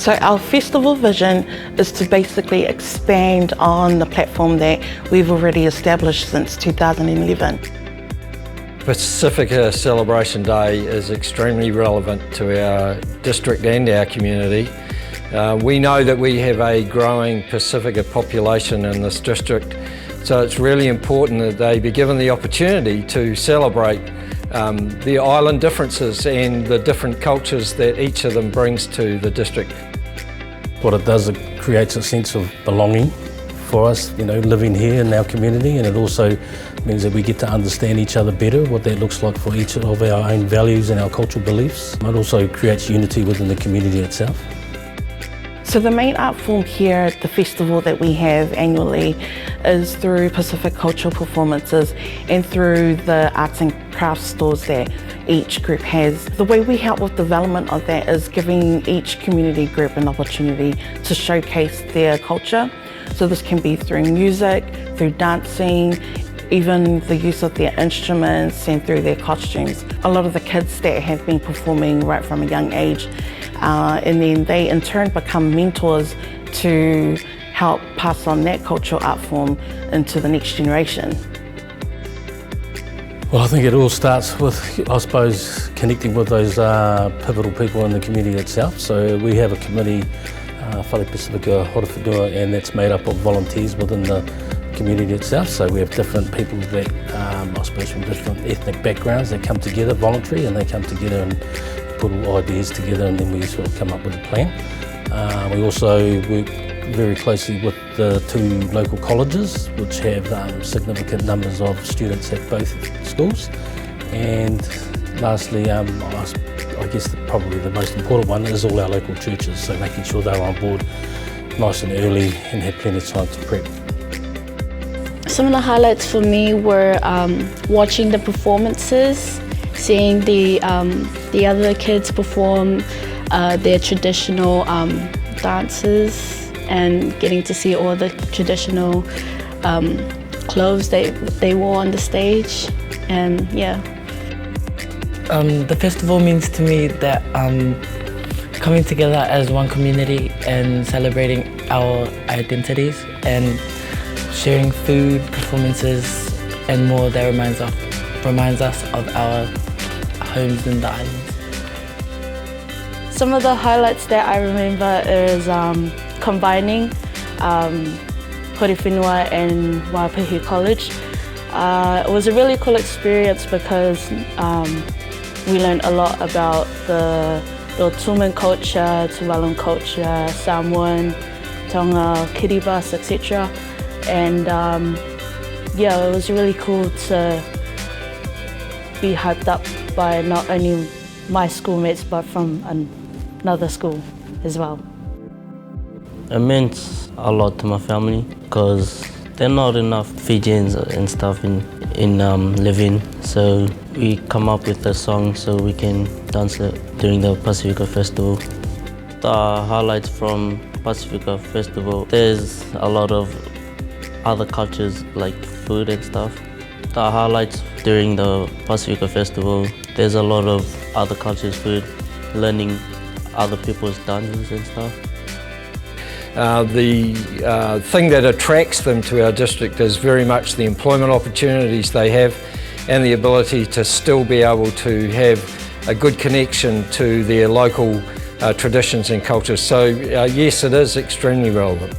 So our festival vision is to basically expand on the platform that we've already established since 2011. Pasifika Celebration Day is extremely relevant to our district and our community. We know that we have a growing Pasifika population in this district, so it's really important that they be given the opportunity to celebrate the island differences and the different cultures that each of them brings to the district. What it does, it creates a sense of belonging for us, living here in our community, and it also means that we get to understand each other better, what that looks like for each of our own values and our cultural beliefs. It also creates unity within the community itself. So the main art form here at the festival that we have annually is through Pacific cultural performances and through the arts and crafts stores that each group has. The way we help with development of that is giving each community group an opportunity to showcase their culture. So this can be through music, through dancing, even the use of their instruments and through their costumes. A lot of the kids that have been performing right from a young age, and then they in turn become mentors to help pass on that cultural art form into the next generation. Well, I think it all starts with, I suppose, connecting with those pivotal people in the community itself. So we have a committee, Whare Pasifika Horowhenua, and that's made up of volunteers within the community itself. So we have different people that, I suppose, from different ethnic backgrounds that come together voluntary, and they come together and put all ideas together, and then we sort of come up with a plan. We also work very closely with the two local colleges, which have significant numbers of students at both schools. And lastly, I guess probably the most important one is all our local churches, so making sure they're on board nice and early and have plenty of time to prep. Some of the highlights for me were watching the performances, seeing the other kids perform their traditional dances, and getting to see all the traditional clothes they wore on the stage, and yeah. The festival means to me that coming together as one community and celebrating our identities and sharing food, performances and more that reminds us of our homes in the islands. Some of the highlights that I remember is combining Horowhenua and Waipahi College. It was a really cool experience because we learned a lot about the Tumen culture, Tuvaluan culture, Samoan, Tonga, Kiribati, etc. And yeah, it was really cool to be hyped up by not only my schoolmates but from another school as well. It meant a lot to my family because there are not enough Fijians and stuff in living, so we come up with a song so we can dance it during the Pasifika Festival. The highlights from Pasifika Festival, there's a lot of other cultures like food and stuff. The highlights during the Pasifika Festival, there's a lot of other cultures' food, learning other people's dances and stuff. The thing that attracts them to our district is very much the employment opportunities they have and the ability to still be able to have a good connection to their local traditions and cultures. So yes, it is extremely relevant.